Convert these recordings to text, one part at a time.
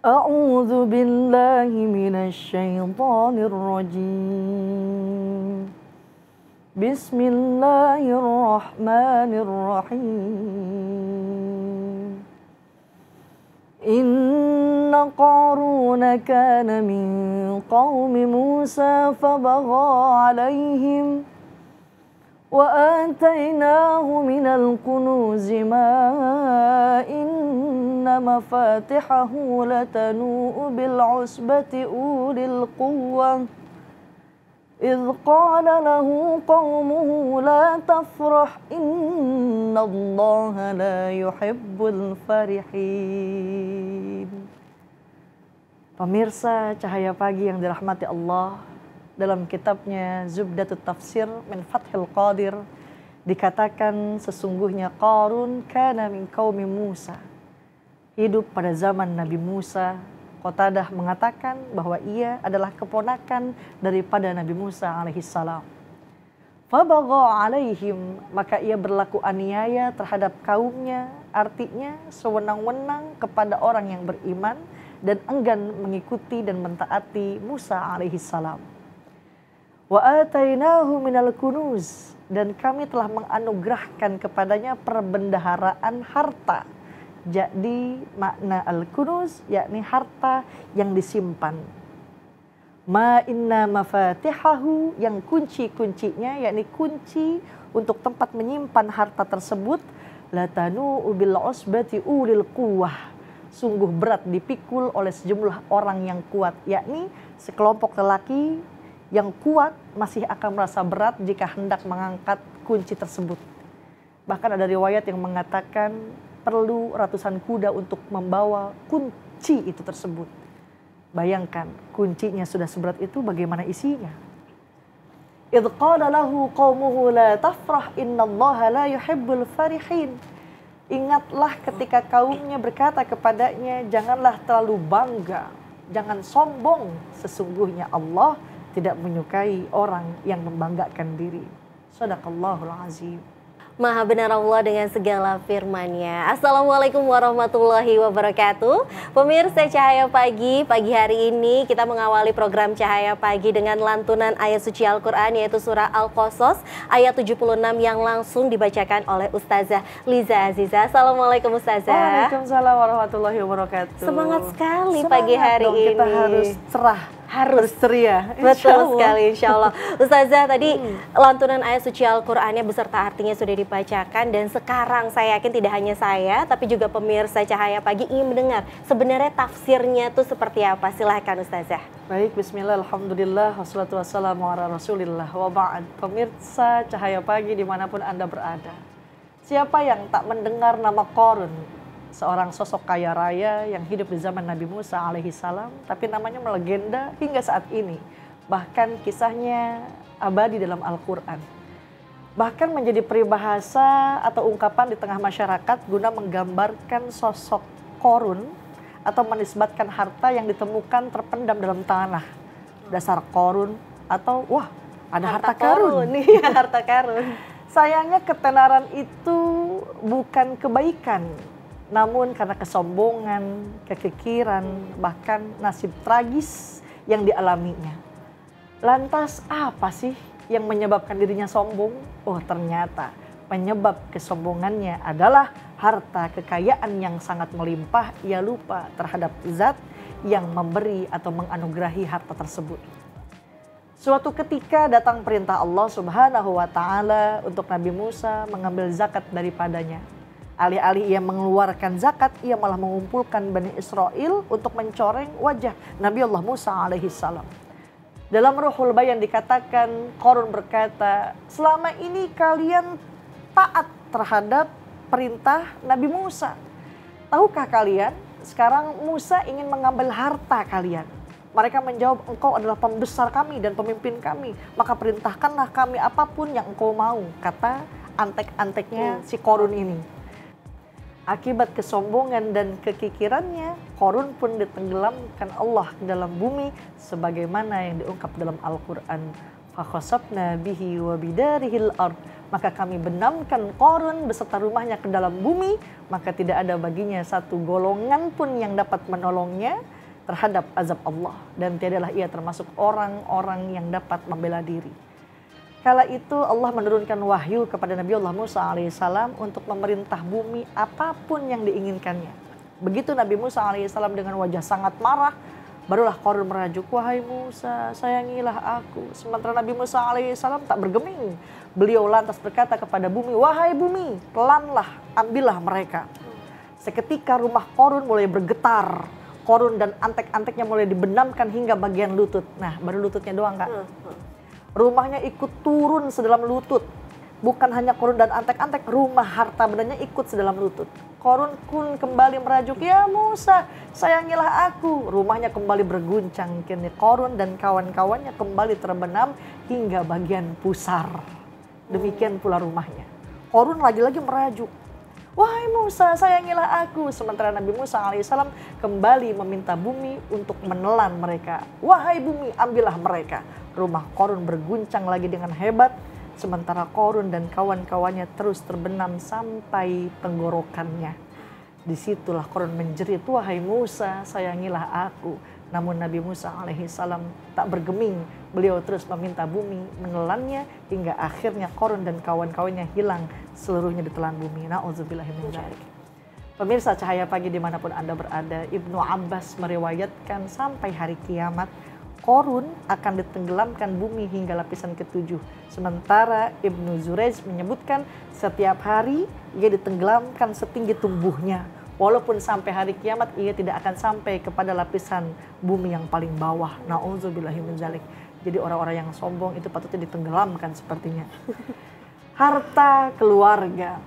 أعوذ بالله من الشيطان الرجيم بسم الله الرحمن الرحيم إن قارون كان من قوم موسى فبغى عليهم وآتيناه من الكنوز ما إن مفاتحه لتنوء بالعصبة أولي القوة إذ قال له قومه لا تفرح إن الله لا يحب الفرحين. Pemirsa Cahaya Pagi yang dirahmati Allah, dalam kitabnya Zubdatut Tafsir min Fathil Qadir dikatakan sesungguhnya Qarun kana min qaumi Musa, hidup pada zaman Nabi Musa. Qatadah mengatakan bahwa ia adalah keponakan daripada Nabi Musa alaihissalam. Fabagha alaihim, maka ia berlaku aniaya terhadap kaumnya, artinya sewenang-wenang kepada orang yang beriman dan enggan mengikuti dan mentaati Musa alaihissalam. Wa atainahu minal kunuz, dan kami telah menganugerahkan kepadanya perbendaharaan harta. Jadi makna al-kunuz yakni harta yang disimpan. Ma inna mafatihahu, yang kunci-kuncinya yakni kunci untuk tempat menyimpan harta tersebut, latanu bil usbati ulil quwwah, sungguh berat dipikul oleh sejumlah orang yang kuat, yakni sekelompok lelaki yang kuat masih akan merasa berat jika hendak mengangkat kunci tersebut. Bahkan ada riwayat yang mengatakan perlu ratusan kuda untuk membawa kunci itu tersebut. Bayangkan, kuncinya sudah seberat itu, bagaimana isinya? Idh qala lahu qaumuhu la tafrah innallaha la yuhibbul farihin. Ingatlah ketika kaumnya berkata kepadanya, janganlah terlalu bangga, jangan sombong, sesungguhnya Allah tidak menyukai orang yang membanggakan diri. Shadaqallahul azim. Maha benar Allah dengan segala firman-Nya. Assalamualaikum warahmatullahi wabarakatuh. Pemirsa Cahaya Pagi, pagi hari ini kita mengawali program Cahaya Pagi dengan lantunan ayat suci Al-Quran, yaitu surah Al-Qasas ayat 76 yang langsung dibacakan oleh Ustazah Liza Aziza. Assalamualaikum Ustazah. Waalaikumsalam warahmatullahi wabarakatuh. Semangat sekali pagi hari dong, ini. Kita harus cerah. Harus ceria. Betul sekali, insya Allah. Ustazah, tadi lantunan ayat suci Al-Qur'annya beserta artinya sudah dibacakan, dan sekarang saya yakin tidak hanya saya tapi juga pemirsa Cahaya Pagi ingin mendengar sebenarnya tafsirnya tuh seperti apa. Silahkan Ustazah. Baik, bismillah, alhamdulillah, wassalatu wassalamu ala rasulillah, wa ba'd. Pemirsa Cahaya Pagi dimanapun Anda berada, siapa yang tak mendengar nama Qarun, seorang sosok kaya raya yang hidup di zaman Nabi Musa alaihissalam, tapi namanya melegenda hingga saat ini. Bahkan kisahnya abadi dalam Al-Quran. Bahkan menjadi peribahasa atau ungkapan di tengah masyarakat guna menggambarkan sosok Qarun atau menisbatkan harta yang ditemukan terpendam dalam tanah. Dasar Qarun atau wah, ada harta karun. Iya, harta karun. Sayangnya ketenaran itu bukan kebaikan, namun karena kesombongan, kekikiran, bahkan nasib tragis yang dialaminya. Lantas apa sih yang menyebabkan dirinya sombong? Oh, ternyata penyebab kesombongannya adalah harta kekayaan yang sangat melimpah. Ia lupa terhadap zat yang memberi atau menganugerahi harta tersebut. Suatu ketika datang perintah Allah Subhanahu wa Ta'ala untuk Nabi Musa mengambil zakat daripadanya. Alih-alih ia mengeluarkan zakat, ia malah mengumpulkan Bani Israel untuk mencoreng wajah Nabi Allah Musa alaihissalam. Dalam Ruhul Bayan dikatakan, Qarun berkata, selama ini kalian taat terhadap perintah Nabi Musa. Tahukah kalian, sekarang Musa ingin mengambil harta kalian. Mereka menjawab, engkau adalah pembesar kami dan pemimpin kami, maka perintahkanlah kami apapun yang engkau mau, kata antek-anteknya si Qarun ini. Akibat kesombongan dan kekikirannya, Qarun pun ditenggelamkan Allah ke dalam bumi sebagaimana yang diungkap dalam Al-Quran. Fakhasafna bihi wa bidarihil ard maka kami benamkan Qarun beserta rumahnya ke dalam bumi, maka tidak ada baginya satu golongan pun yang dapat menolongnya terhadap azab Allah, dan tiadalah ia termasuk orang-orang yang dapat membela diri. Kala itu Allah menurunkan wahyu kepada Nabi Allah Musa alaihissalam untuk memerintah bumi apapun yang diinginkannya. Begitu Nabi Musa alaihissalam dengan wajah sangat marah, barulah Qarun merajuk, wahai Musa, sayangilah aku. Sementara Nabi Musa alaihissalam tak bergeming. Beliau lantas berkata kepada bumi, wahai bumi, pelanlah, ambillah mereka. Seketika rumah Qarun mulai bergetar. Qarun dan antek-anteknya mulai dibenamkan hingga bagian lutut. Nah, baru lututnya doang, Kak. Rumahnya ikut turun sedalam lutut. Bukan hanya Qarun dan antek-antek, rumah harta bendanya ikut sedalam lutut. Qarun pun kembali merajuk, ya Musa, sayangilah aku. Rumahnya kembali berguncang. Kini Qarun dan kawan-kawannya kembali terbenam hingga bagian pusar. Demikian pula rumahnya. Qarun lagi-lagi merajuk, wahai Musa, sayangilah aku. Sementara Nabi Musa alaihissalam kembali meminta bumi untuk menelan mereka. Wahai bumi, ambillah mereka. Rumah Qarun berguncang lagi dengan hebat. Sementara Qarun dan kawan-kawannya terus terbenam sampai tenggorokannya. Disitulah Qarun menjerit, wahai Musa, sayangilah aku. Namun Nabi Musa alaihissalam tak bergeming. Beliau terus meminta bumi menelannya hingga akhirnya Qarun dan kawan-kawannya hilang seluruhnya ditelan bumi. Na'udzubillahi min dzalik. Pemirsa Cahaya Pagi dimanapun Anda berada, Ibnu Abbas meriwayatkan sampai hari kiamat Qarun akan ditenggelamkan bumi hingga lapisan ke-7. Sementara Ibnu Jurayj menyebutkan setiap hari ia ditenggelamkan setinggi tubuhnya. Walaupun sampai hari kiamat ia tidak akan sampai kepada lapisan bumi yang paling bawah. Na'udzubillahi min dzalik. Jadi orang-orang yang sombong itu patutnya ditenggelamkan sepertinya. Harta, keluarga,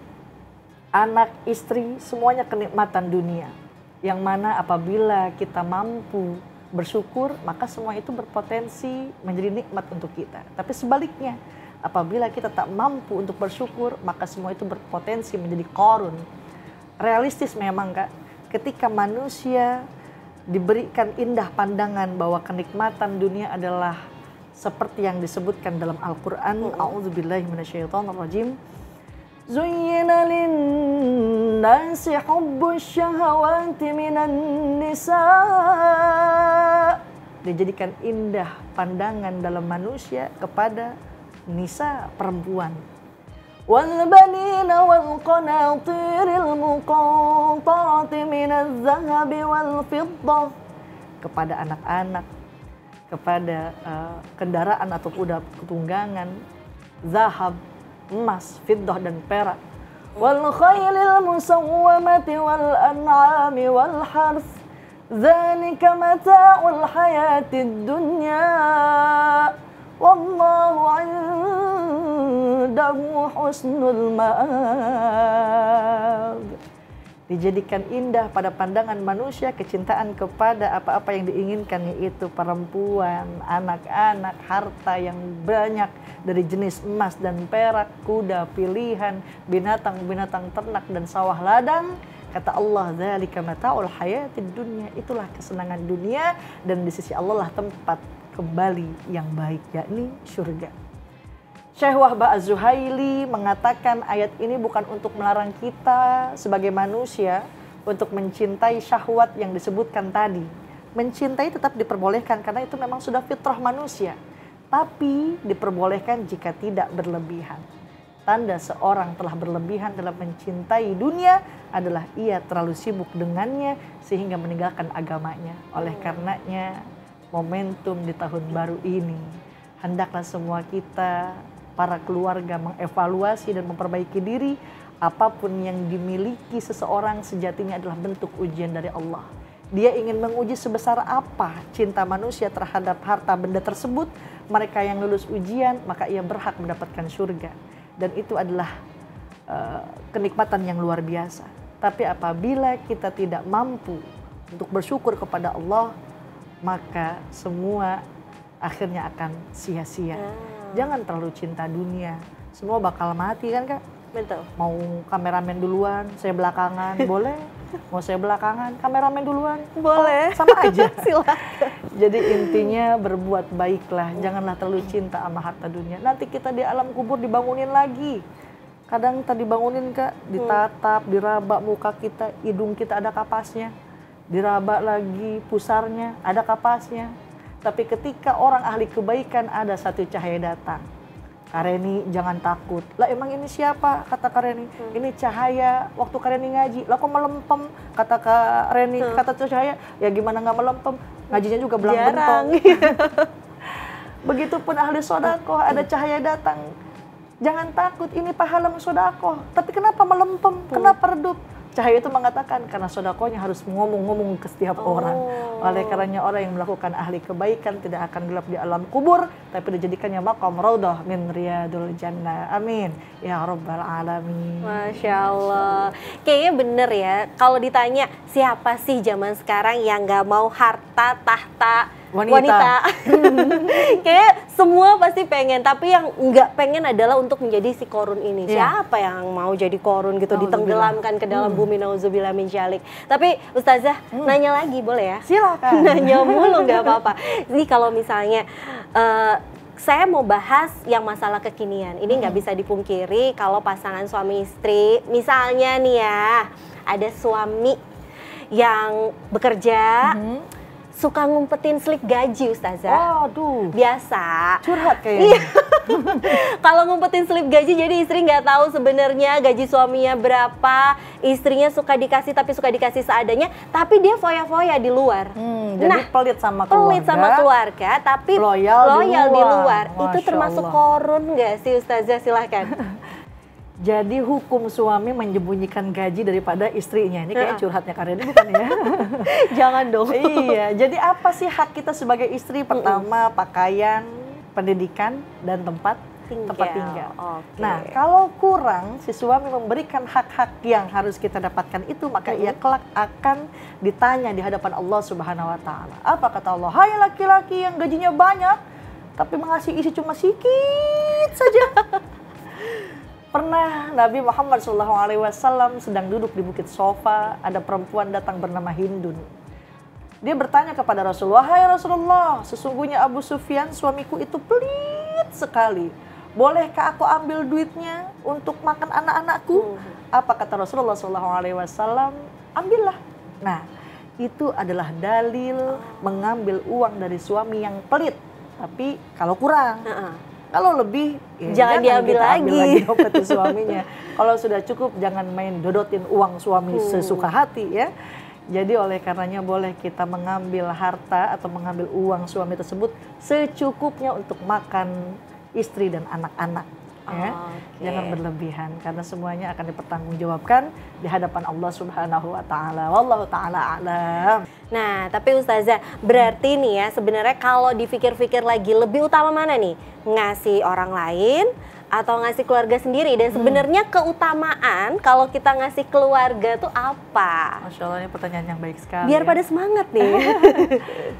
anak, istri, semuanya kenikmatan dunia. Yang mana apabila kita mampu bersyukur, maka semua itu berpotensi menjadi nikmat untuk kita. Tapi sebaliknya, apabila kita tak mampu untuk bersyukur, maka semua itu berpotensi menjadi Qarun. Realistis memang, Kak, ketika manusia diberikan indah pandangan bahwa kenikmatan dunia adalah seperti yang disebutkan dalam Al-Quran, a'udzubillahi minasyaitonirrajim, zuyyina lin-nasi hubbus syahawati minan nisa. Dijadikan indah pandangan dalam manusia kepada nisa, perempuan. Wal banina wal qanatiril muqantarati minaz zahabi wal fiddah, kepada anak-anak, kepada kendaraan atau kuda tunggangan, zahab, emas, fiddah dan perak. Wal khailil musawwamati wal an'ami wal harth, dzalika mata'ul hayatid dunya wallahu 'indahu husnul ma'ab. Dijadikan indah pada pandangan manusia kecintaan kepada apa-apa yang diinginkan, yaitu perempuan, anak-anak, harta yang banyak dari jenis emas dan perak, kuda pilihan, binatang-binatang ternak dan sawah ladang. Kata Allah, dzalika mata'ul hayatid dunya, itulah kesenangan dunia dan di sisi Allah lah tempat kembali yang baik, yakni surga. Syekh Wahbah Az-Zuhaili mengatakan ayat ini bukan untuk melarang kita sebagai manusia untuk mencintai syahwat yang disebutkan tadi. Mencintai tetap diperbolehkan karena itu memang sudah fitrah manusia. Tapi diperbolehkan jika tidak berlebihan. Tanda seorang telah berlebihan dalam mencintai dunia adalah ia terlalu sibuk dengannya sehingga meninggalkan agamanya. Oleh karenanya momentum di tahun baru ini, hendaklah semua kita, para keluarga, mengevaluasi dan memperbaiki diri. Apapun yang dimiliki seseorang sejatinya adalah bentuk ujian dari Allah. Dia ingin menguji sebesar apa cinta manusia terhadap harta benda tersebut. Mereka yang lulus ujian, maka ia berhak mendapatkan surga. Dan itu adalah kenikmatan yang luar biasa. Tapi apabila kita tidak mampu untuk bersyukur kepada Allah, maka semua akhirnya akan sia-sia. Jangan terlalu cinta dunia. Semua bakal mati kan, Kak? Betul. Mau kameramen duluan, saya belakangan, boleh. Mau saya belakangan, kameramen duluan. Boleh. Oh, sama aja. Silakan. Jadi intinya berbuat baiklah, janganlah terlalu cinta sama harta dunia. Nanti kita di alam kubur dibangunin lagi. Kadang tadi bangunin Kak, ditatap, diraba muka kita, hidung kita ada kapasnya. Diraba lagi pusarnya, ada kapasnya. Tapi ketika orang ahli kebaikan ada satu cahaya datang. Kak Reni jangan takut. Lah emang ini siapa? Kata Kak Reni. Ini cahaya waktu Kak Reni ngaji. Lah kok melempem? Kata Kak Reni, kata cahaya. Ya gimana nggak melempem? Ngajinya juga belang bentong. Begitupun ahli sodakoh, ada cahaya datang. Jangan takut, ini pahala sodakoh. Tapi kenapa melempem? Kenapa redup? Cahaya itu mengatakan karena sodakohnya harus ngomong-ngomong ke setiap orang. Oleh karenanya orang yang melakukan ahli kebaikan tidak akan gelap di alam kubur, tapi dijadikannya maqam raudhah min riyadul jannah. Amin ya rabbal alamin. Masya Allah. Kayaknya bener ya, kalau ditanya siapa sih zaman sekarang yang gak mau harta, tahta, wanita. Kayak semua pasti pengen, tapi yang nggak pengen adalah untuk menjadi si korun ini. Siapa yang mau jadi korun gitu, ditenggelamkan ke dalam bumi, nauzubillah min dzalik. Tapi Ustazah nanya lagi boleh ya? Silakan. Nanya mulu nggak apa-apa. Ini kalau misalnya saya mau bahas yang masalah kekinian. Ini nggak bisa dipungkiri kalau pasangan suami istri, misalnya nih ya, ada suami yang bekerja, suka ngumpetin slip gaji Ustazah. Waduh. Biasa. Curhat kayaknya. Kalau ngumpetin slip gaji jadi istri nggak tahu sebenarnya gaji suaminya berapa. Istrinya suka dikasih tapi suka dikasih seadanya. Tapi dia foya-foya di luar. Jadi pelit sama keluarga. Pelit sama keluarga tapi loyal di luar. Itu termasuk korun nggak sih Ustazah? Silahkan. Jadi hukum suami menyembunyikan gaji daripada istrinya. Ini kayak curhatnya Kak Reni bukan ya? Jangan dong. Iya, jadi apa sih hak kita sebagai istri? Pertama, pakaian, pendidikan, dan tempat tinggal. Okay. Nah, kalau kurang, si suami memberikan hak-hak yang harus kita dapatkan itu, maka ia kelak akan ditanya di hadapan Allah Subhanahu wa Ta'ala. Apa kata Allah? Hai laki-laki yang gajinya banyak, tapi mengasih isi cuma sedikit saja. Pernah Nabi Muhammad SAW sedang duduk di bukit Sofa, ada perempuan datang bernama Hindun. Dia bertanya kepada Rasulullah, "Hai Rasulullah, sesungguhnya Abu Sufyan suamiku itu pelit sekali. Bolehkah aku ambil duitnya untuk makan anak-anakku?" Apa kata Rasulullah SAW? Ambillah. Nah, itu adalah dalil mengambil uang dari suami yang pelit. Tapi kalau kurang. Kalau lebih, ya jangan diambil lagi dompet suaminya. Kalau sudah cukup, jangan main dodotin uang suami sesuka hati ya. Jadi oleh karenanya boleh kita mengambil harta atau mengambil uang suami tersebut secukupnya untuk makan istri dan anak-anak. Ya. Jangan berlebihan karena semuanya akan dipertanggungjawabkan di hadapan Allah Subhanahu wa Ta'ala. Wallahu ta'ala a'lam. Nah, tapi Ustazah, berarti nih ya sebenarnya kalau dipikir-pikir lagi lebih utama mana nih? Ngasih orang lain atau ngasih keluarga sendiri? Dan sebenarnya keutamaan kalau kita ngasih keluarga tuh apa? Masya Allah, ini pertanyaan yang baik sekali. Biar pada semangat nih.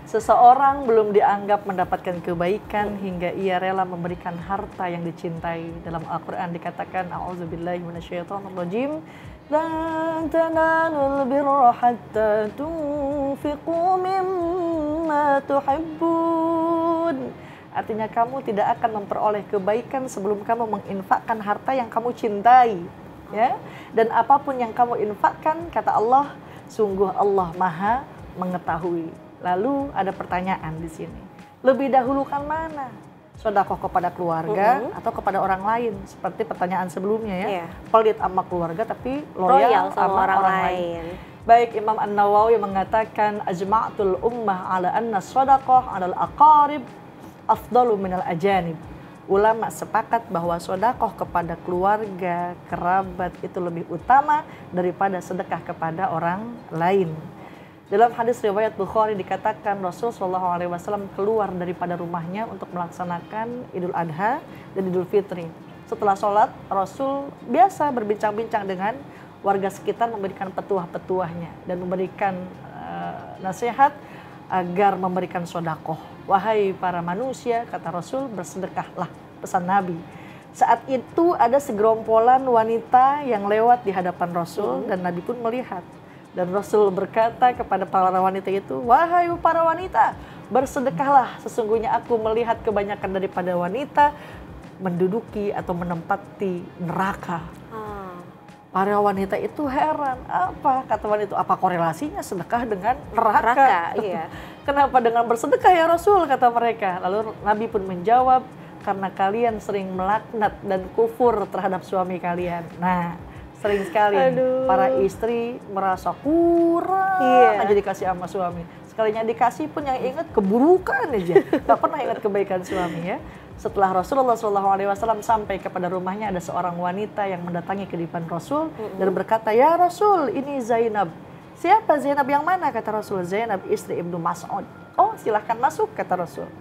Seseorang belum dianggap mendapatkan kebaikan hingga ia rela memberikan harta yang dicintai. Dalam Al-Quran dikatakan, A'udzubillahi minasyaitonirrajim. Lan tanalul birra hatta tunfiqu mimma tuhibbun. Artinya kamu tidak akan memperoleh kebaikan sebelum kamu menginfakkan harta yang kamu cintai. Ya? Dan apapun yang kamu infakkan, kata Allah, sungguh Allah Maha mengetahui. Lalu ada pertanyaan di sini. Lebih dahulukan mana? Sedekah kepada keluarga atau kepada orang lain? Seperti pertanyaan sebelumnya ya. Pelit sama keluarga tapi loyal sama orang lain. Baik, Imam An-Nawawi mengatakan ajma'atul ummah ala anna sedekah 'alal aqarib afdalu minal ajanib. Ulama sepakat bahwa sedekah kepada keluarga, kerabat itu lebih utama daripada sedekah kepada orang lain. Dalam hadis riwayat Bukhari dikatakan Rasul SAW keluar daripada rumahnya untuk melaksanakan Idul Adha dan Idul Fitri. Setelah sholat, Rasul biasa berbincang-bincang dengan warga sekitar, memberikan petuah-petuahnya dan memberikan nasihat agar memberikan sedekah. Wahai para manusia, kata Rasul, bersedekahlah, pesan Nabi. Saat itu ada segerombolan wanita yang lewat di hadapan Rasul dan Nabi pun melihat. Dan Rasul berkata kepada para wanita itu, wahai para wanita, bersedekahlah, sesungguhnya aku melihat kebanyakan daripada wanita menduduki atau menempati neraka. Para wanita itu heran, apa kata wanita itu, apa korelasinya sedekah dengan neraka? Iya. Kenapa dengan bersedekah ya Rasul, kata mereka. Lalu Nabi pun menjawab, karena kalian sering melaknat dan kufur terhadap suami kalian. Nah, sering sekali para istri merasa kurang aja dikasih sama suami. Sekalinya dikasih pun yang ingat keburukan aja, gak pernah ingat kebaikan suami ya. Setelah Rasulullah SAW sampai kepada rumahnya, ada seorang wanita yang mendatangi ke depan Rasul dan berkata, ya Rasul, ini Zainab. Siapa Zainab, yang mana? Kata Rasul, Zainab istri Ibnu Mas'ud. Oh, silahkan masuk, kata Rasul.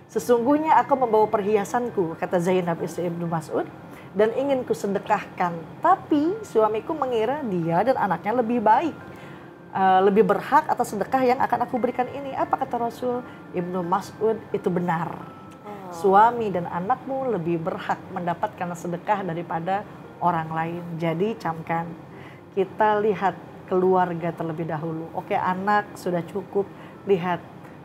Sesungguhnya aku membawa perhiasanku, kata Zainab istri Ibnu Mas'ud, dan ingin kusedekahkan. Tapi suamiku mengira dia dan anaknya lebih baik, lebih berhak atas sedekah yang akan aku berikan ini. Apa kata Rasul? Ibnu Mas'ud, itu benar. Suami dan anakmu lebih berhak mendapatkan sedekah daripada orang lain. Jadi camkan, kita lihat keluarga terlebih dahulu. Oke, anak sudah cukup, lihat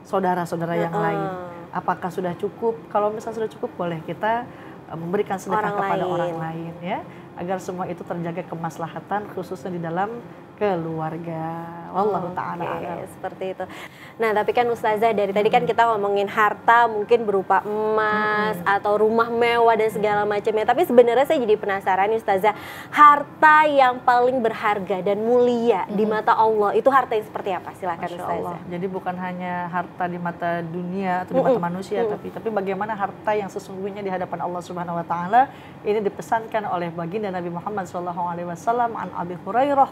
saudara-saudara yang lain. Apakah sudah cukup? Kalau misalnya sudah cukup, boleh kita memberikan sedekah kepada orang lain ya, agar semua itu terjaga kemaslahatan, khususnya di dalam keluarga. Wallahu ta'ala a'lam. Seperti itu. Nah, tapi kan Ustazah, dari tadi kan kita ngomongin harta mungkin berupa emas atau rumah mewah dan segala macamnya. Tapi sebenarnya saya jadi penasaran Ustazah, harta yang paling berharga dan mulia di mata Allah itu harta yang seperti apa? Silakan Ustazah. Jadi bukan hanya harta di mata dunia atau di mata manusia, tapi bagaimana harta yang sesungguhnya di hadapan Allah Subhanahu wa taala. Ini dipesankan oleh baginda Nabi Muhammad SAW an Abi Hurairah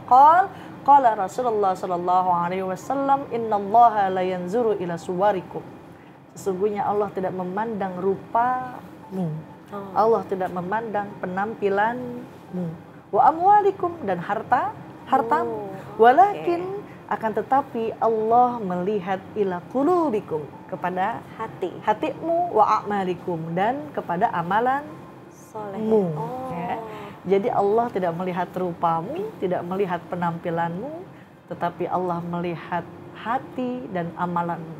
qala Rasulullah sallallahu alaihi wasallam, innallaha la yanzuru ila suwarikum. Sesungguhnya Allah tidak memandang rupamu. Allah tidak memandang penampilanmu. Wa amwalikum, dan hartamu. Walakin akan tetapi Allah melihat ila qulubikum, kepada hatimu, wa a'malikum, dan kepada amalanmu. Ya. Jadi Allah tidak melihat rupamu, tidak melihat penampilanmu, tetapi Allah melihat hati dan amalanmu.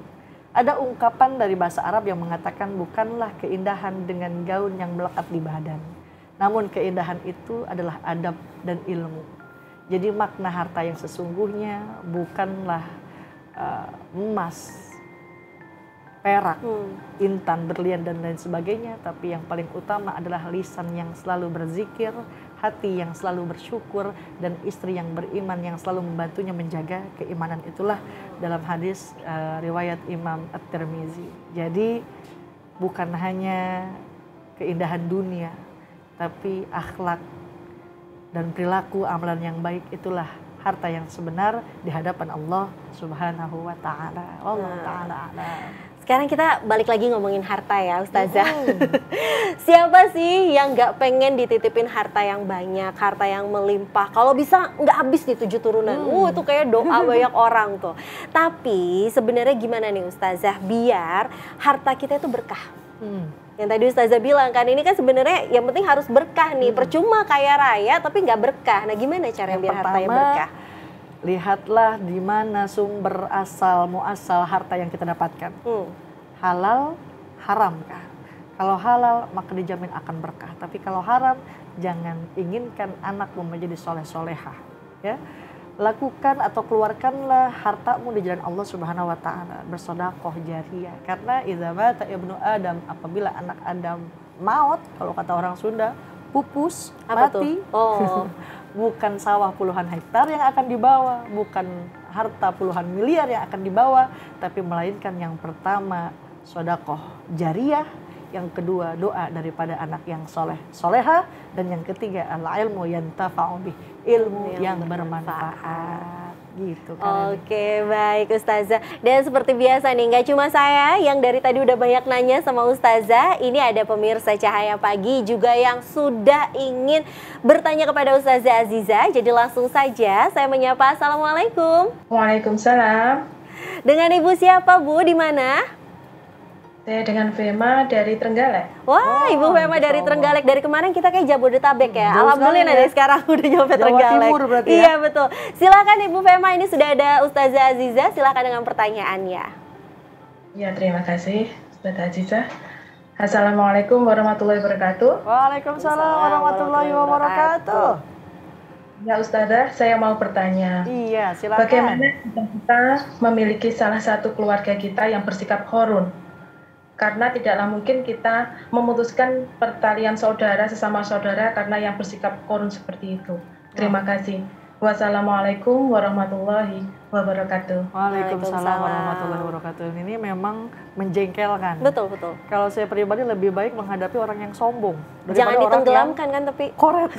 Ada ungkapan dari bahasa Arab yang mengatakan, bukanlah keindahan dengan gaun yang melekat di badan, namun keindahan itu adalah adab dan ilmu. Jadi makna harta yang sesungguhnya bukanlah emas, perak, intan, berlian, dan lain sebagainya, tapi yang paling utama adalah lisan yang selalu berzikir, hati yang selalu bersyukur, dan istri yang beriman yang selalu membantunya menjaga keimanan. Itulah dalam hadis riwayat Imam At-Tirmizi. Jadi bukan hanya keindahan dunia, tapi akhlak dan perilaku amalan yang baik, itulah harta yang sebenar di hadapan Allah Subhanahu wa taala. Wallahu taala a'lam. Sekarang kita balik lagi ngomongin harta ya Ustazah. Siapa sih yang gak pengen dititipin harta yang banyak, harta yang melimpah? Kalau bisa gak habis di 7 turunan. Itu kayak doa banyak orang tuh. Tapi sebenarnya gimana nih Ustazah biar harta kita itu berkah? Yang tadi Ustazah bilang kan, ini kan sebenarnya yang penting harus berkah nih. Percuma kaya raya tapi gak berkah. Nah gimana cara biar hartanya berkah? Lihatlah di mana sumber muasal harta yang kita dapatkan. Halal, haramkah? Kalau halal maka dijamin akan berkah. Tapi kalau haram, jangan inginkan anakmu menjadi soleh-solehah. Ya, lakukan atau keluarkanlah hartamu di jalan Allah Subhanahu wa taala, bersedekah jariyah. Karena idza mata ibnu Adam, apabila anak Adam maut, kalau kata orang Sunda, pupus, mati. Bukan sawah puluhan hektar yang akan dibawa, bukan harta puluhan miliar yang akan dibawa, tapi melainkan yang pertama sedekah jariyah, yang kedua doa daripada anak yang soleha, dan yang ketiga al-ilmu yantafa'u bih, ilmu yang bermanfaat. Gitu kan. Oke, baik Ustazah. Dan seperti biasa nih, gak cuma saya yang dari tadi udah banyak nanya sama Ustazah, ini ada pemirsa Cahaya Pagi juga yang sudah ingin bertanya kepada Ustazah Aziza. Jadi langsung saja saya menyapa. Assalamualaikum. Waalaikumsalam. Dengan Ibu siapa Bu? Di mana? Saya dengan Fema dari Trenggalek. Wah, Ibu Fema dari Masya Trenggalek. Dari kemarin kita kayak Jabodetabek ya. Jauh Alhamdulillah sekali ya. dari sekarang udah nyampe Jawa Trenggalek. Timur berarti ya? Iya, betul. Silakan Ibu Fema, ini sudah ada Ustazah Aziza, silakan dengan pertanyaannya. Ya, terima kasih Ustazah Aziza. Assalamualaikum warahmatullahi wabarakatuh. Waalaikumsalam warahmatullahi wabarakatuh. Ya Ustazah, saya mau bertanya. Iya, silakan. Bagaimana kita memiliki salah satu keluarga kita yang bersikap khorun? Karena tidaklah mungkin kita memutuskan pertalian saudara sesama saudara karena yang bersikap khorun seperti itu. Terima kasih. Wassalamualaikum warahmatullahi wabarakatuh. Waalaikumsalam warahmatullahi wabarakatuh. Ini memang menjengkelkan. Betul, betul. Kalau saya pribadi lebih baik menghadapi orang yang sombong daripada Jangan orang yang ditenggelamkan kan, tapi koret.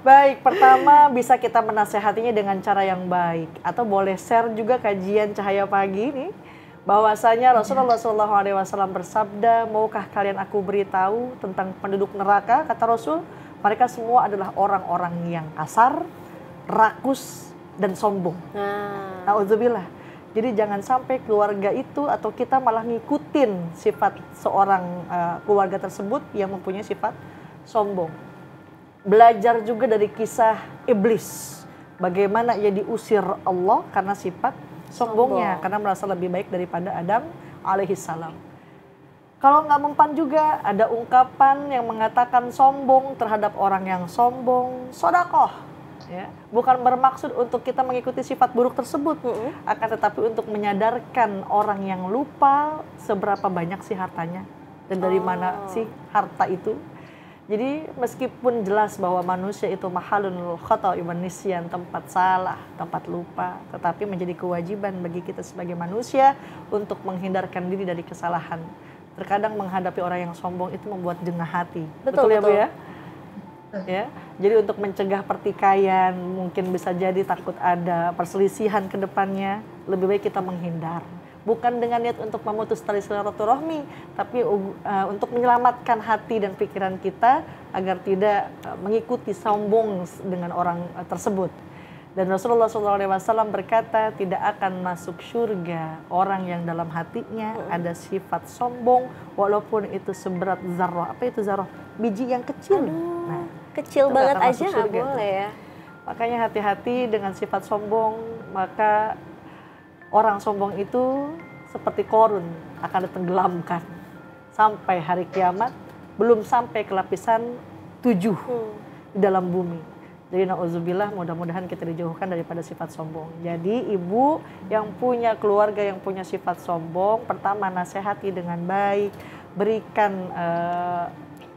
Baik, pertama bisa kita menasehatinya dengan cara yang baik. Atau boleh share juga kajian Cahaya Pagi ini. Bahwasanya Rasulullah SAW bersabda, maukah kalian aku beritahu tentang penduduk neraka? Kata Rasul, mereka semua adalah orang-orang yang kasar, rakus, dan sombong. Na'udzubillah. Jadi jangan sampai keluarga itu atau kita malah ngikutin sifat seorang keluarga tersebut yang mempunyai sifat sombong. Belajar juga dari kisah iblis. Bagaimana ia diusir Allah karena sifat sombongnya, karena merasa lebih baik daripada Adam alaihissalam. Kalau nggak mempan juga, ada ungkapan yang mengatakan sombong terhadap orang yang sombong, sodakoh. Ya, bukan bermaksud untuk kita mengikuti sifat buruk tersebut, akan tetapi untuk menyadarkan orang yang lupa seberapa banyak sih hartanya dan dari mana sih harta itu. Jadi meskipun jelas bahwa manusia itu mahalun khata'i wan nisyan, tempat salah, tempat lupa, tetapi menjadi kewajiban bagi kita sebagai manusia untuk menghindarkan diri dari kesalahan. Terkadang menghadapi orang yang sombong itu membuat jengah hati. Betul ya Bu ya? Ya. Jadi untuk mencegah pertikaian, mungkin bisa jadi takut ada perselisihan ke depannya, lebih baik kita menghindar. Bukan dengan niat untuk memutus tali silaturahmi, tapi untuk menyelamatkan hati dan pikiran kita agar tidak mengikuti sombong dengan orang tersebut. Dan Rasulullah SAW berkata, tidak akan masuk surga orang yang dalam hatinya ada sifat sombong, walaupun itu seberat zarrah. Apa itu zarrah? Biji yang kecil. Nah, kecil banget aja nggak boleh ya. Makanya hati-hati dengan sifat sombong, maka orang sombong itu seperti korun akan ditenggelamkan sampai hari kiamat, belum sampai ke lapisan 7 di dalam bumi. Jadi na'udzubillah, mudah-mudahan kita dijauhkan daripada sifat sombong. Jadi ibu yang punya keluarga yang punya sifat sombong, pertama nasihati dengan baik, berikan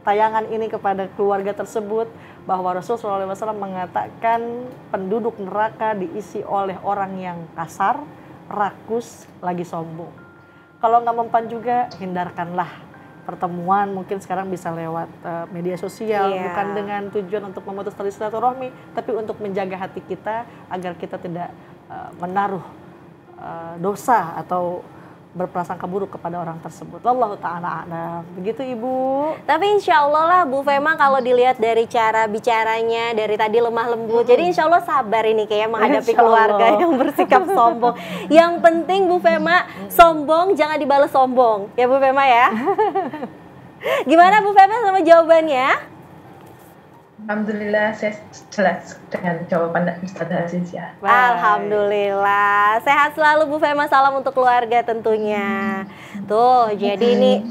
tayangan ini kepada keluarga tersebut, bahwa Rasulullah SAW mengatakan penduduk neraka diisi oleh orang yang kasar, rakus, lagi sombong. Kalau nggak mempan juga, hindarkanlah pertemuan. Mungkin sekarang bisa lewat media sosial, bukan dengan tujuan untuk memutus tali silaturahmi, tapi untuk menjaga hati kita agar kita tidak menaruh dosa atau berprasangka buruk kepada orang tersebut. Wallahu ta'ala a'lam. Begitu Ibu. Tapi insya Allah lah Bu Fema, kalau dilihat dari cara bicaranya, dari tadi lemah lembut, jadi insya Allah sabar ini kayak menghadapi keluarga yang bersikap sombong. Yang penting Bu Fema, sombong jangan dibalas sombong. Ya Bu Fema ya. Gimana Bu Fema sama jawabannya? Alhamdulillah saya jelas dengan jawaban Ustazah Aziza. Alhamdulillah. Sehat selalu Bu Fema, salam untuk keluarga tentunya. Tuh, jadi ini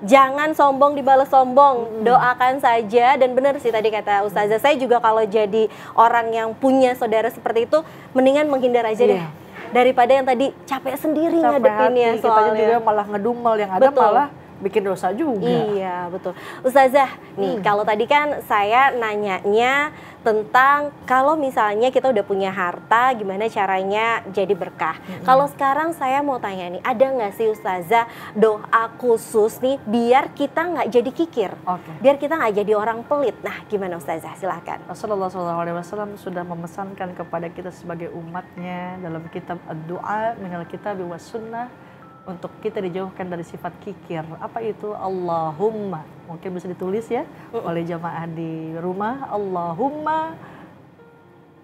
jangan sombong dibalas sombong, doakan saja. Dan benar sih tadi kata Ustazah, saya juga kalau jadi orang yang punya saudara seperti itu, mendingan menghindar aja deh. Daripada yang tadi capek sendiri ngadepinnya soalnya. Kita juga malah ngedumel, yang ada malah bikin dosa juga. Iya, betul. Ustazah, nih kalau tadi kan saya nanyanya tentang kalau misalnya kita udah punya harta, gimana caranya jadi berkah. Kalau sekarang saya mau tanya nih, ada nggak sih Ustazah doa khusus nih biar kita nggak jadi kikir, biar kita nggak jadi orang pelit. Nah, gimana Ustazah? Silahkan. Rasulullah SAW sudah memesankan kepada kita sebagai umatnya dalam kitab Ad-Du'a minal kitabi was sunnah, untuk kita dijauhkan dari sifat kikir. Apa itu? Allahumma. Mungkin bisa ditulis ya oleh jamaah di rumah. Allahumma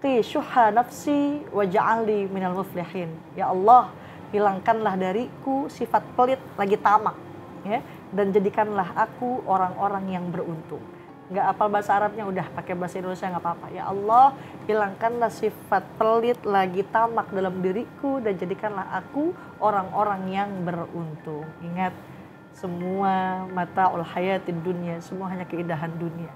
qi syuha nafsi waj'alni minal muflihin. Ya Allah, hilangkanlah dariku sifat pelit lagi tamak, ya, dan jadikanlah aku orang-orang yang beruntung. Nggak apal bahasa Arabnya, udah pakai bahasa Indonesia nggak apa-apa. Ya Allah, hilangkanlah sifat pelit lagi tamak dalam diriku dan jadikanlah aku orang-orang yang beruntung. Ingat, semua mata'ul hayatid dunia, semua hanya keindahan dunia.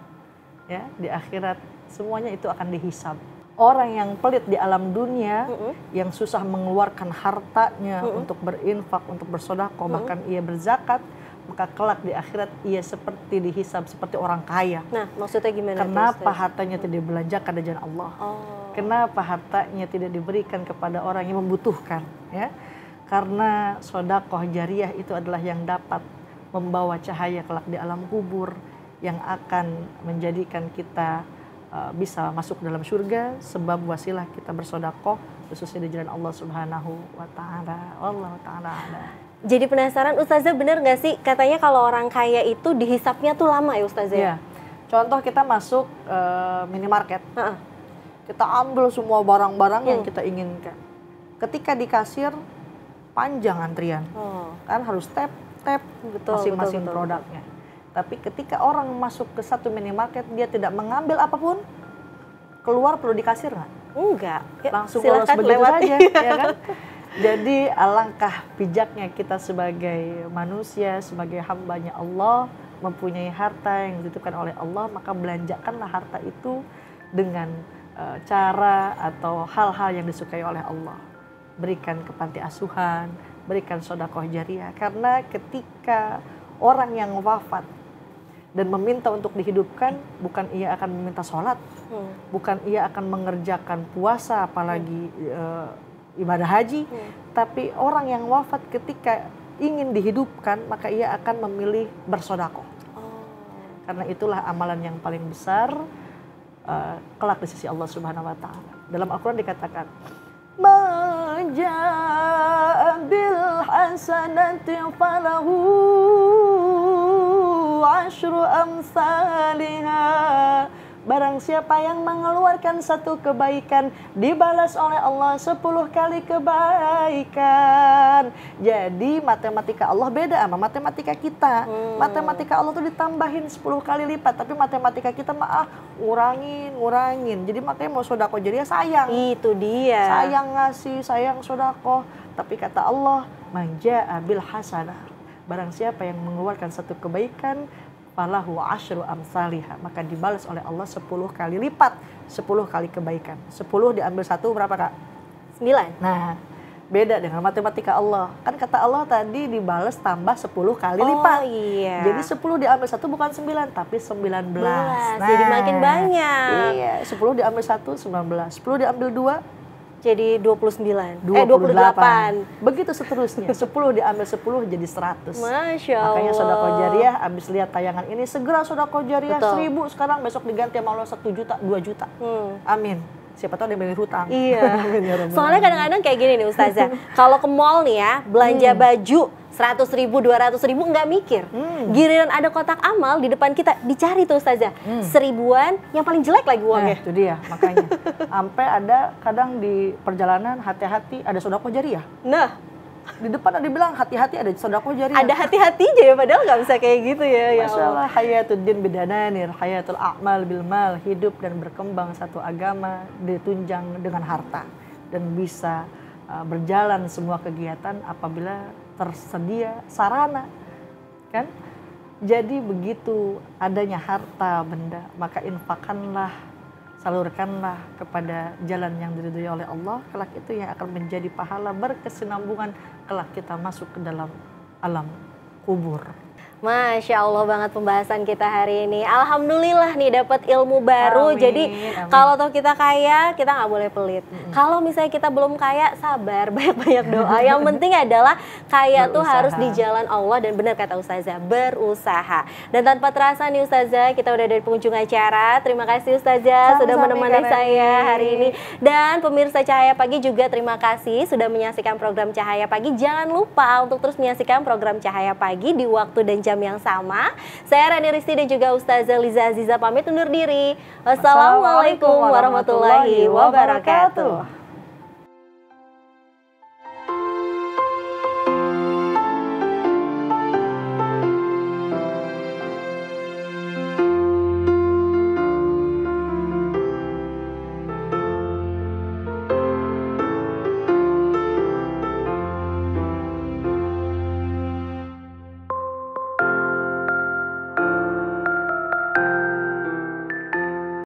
Ya, di akhirat semuanya itu akan dihisab. Orang yang pelit di alam dunia, yang susah mengeluarkan hartanya untuk berinfak, untuk bersedekah, bahkan ia berzakat, maka kelak di akhirat ia seperti dihisab seperti orang kaya. Nah, maksudnya gimana? Kenapa hartanya tidak dibelanjakan di jalan Allah? Kenapa hartanya tidak diberikan kepada orang yang membutuhkan? Ya, karena sedekah jariyah itu adalah yang dapat membawa cahaya kelak di alam kubur, yang akan menjadikan kita bisa masuk dalam surga sebab wasilah kita bersedekah khususnya di jalan Allah Subhanahu wa taala. Wallahu taala. Jadi penasaran Ustazah, benar nggak sih katanya kalau orang kaya itu dihisapnya tuh lama ya Ustazah? Iya. Contoh kita masuk minimarket. Kita ambil semua barang-barang yang kita inginkan. Ketika di kasir panjang antrian. Kan harus tap masing-masing produknya. Tapi ketika orang masuk ke satu minimarket, dia tidak mengambil apapun, keluar perlu dikasir nggak? Enggak. Langsung lolos begitu saja, ya kan? Jadi alangkah bijaknya kita sebagai manusia, sebagai hambanya Allah, mempunyai harta yang dititipkan oleh Allah, maka belanjakanlah harta itu dengan cara atau hal-hal yang disukai oleh Allah. Berikan ke panti asuhan, berikan sedekah jariyah. Karena ketika orang yang wafat dan meminta untuk dihidupkan, bukan ia akan meminta sholat, bukan ia akan mengerjakan puasa, apalagi ibadah haji, tapi orang yang wafat ketika ingin dihidupkan, maka ia akan memilih bersedekah. Karena itulah amalan yang paling besar kelak di sisi Allah Subhanahu wa taala. Dalam Al-Qur'an dikatakan, "Man jaa'a bil hasanati falahu asyru amsalha." Barang siapa yang mengeluarkan satu kebaikan, dibalas oleh Allah 10 kali kebaikan. Jadi matematika Allah beda sama matematika kita. Matematika Allah tuh ditambahin 10 kali lipat, tapi matematika kita ngurangin. Jadi makanya mau sedekah jariyah sayang. Itu dia. Sayang ngasih, sayang sedekah. Tapi kata Allah, "Man jaa'a bil hasanah." Barang siapa yang mengeluarkan satu kebaikan, falahu asyru amsalihha, maka dibalas oleh Allah 10 kali lipat, 10 kali kebaikan. 10 diambil 1 berapa, Kak? 9. Nah, beda dengan matematika Allah. Kan kata Allah tadi dibalas tambah 10 kali lipat. Iya. Jadi 10 diambil 1 bukan 9, tapi 19. Nah, jadi makin banyak. Iya, 10 diambil 1, 19. 10 diambil 2, jadi 29. 28. Begitu seterusnya. 10 diambil 10 jadi 100. Masya Allah. Makanya sedekah jariyah, abis lihat tayangan ini segera sedekah jariyah. 1.000 sekarang, besok diganti sama Allah 1 juta, 2 juta. Amin. Siapa tahu dia beli hutang. Iya. Soalnya kadang-kadang kayak gini nih Ustazah. Kalau ke mall nih ya, belanja baju 100.000, 200.000 nggak mikir. Giliran ada kotak amal di depan kita, dicari tuh Ustazah. 1.000-an, yang paling jelek lagi uangnya. Itu dia, makanya. Sampai ada kadang di perjalanan, hati-hati ada sedekah jariyah. Nah, di depan ada dibilang hati-hati ada sedekah jariyah. ada hati-hati aja ya, padahal nggak bisa kayak gitu ya. Masya Allah, hayatul din bidananir, hayatul a'mal bil mal. Hidup dan berkembang satu agama ditunjang dengan harta. Dan bisa berjalan semua kegiatan apabila tersedia sarana, kan? Jadi begitu adanya harta benda, maka infakkanlah, salurkanlah kepada jalan yang diridhoi oleh Allah. Kelak itu yang akan menjadi pahala berkesinambungan kelak kita masuk ke dalam alam kubur. Masya Allah banget pembahasan kita hari ini. Alhamdulillah nih dapat ilmu baru. Amin, Jadi amin. kalau tahu kita kaya, kita nggak boleh pelit. Kalau misalnya kita belum kaya, sabar, banyak-banyak doa. Yang penting adalah kaya tuh harus di jalan Allah, dan benar kata Ustazah, berusaha. Dan tanpa terasa nih Ustazah, kita udah dari penghujung acara. Terima kasih Ustazah sudah menemani saya hari ini. Dan pemirsa Cahaya Pagi juga terima kasih sudah menyaksikan program Cahaya Pagi. Jangan lupa untuk terus menyaksikan program Cahaya Pagi di waktu dan jam yang sama. Saya Rani Risti dan juga Ustazah Liza Aziza pamit undur diri. Wassalamualaikum warahmatullahi wabarakatuh.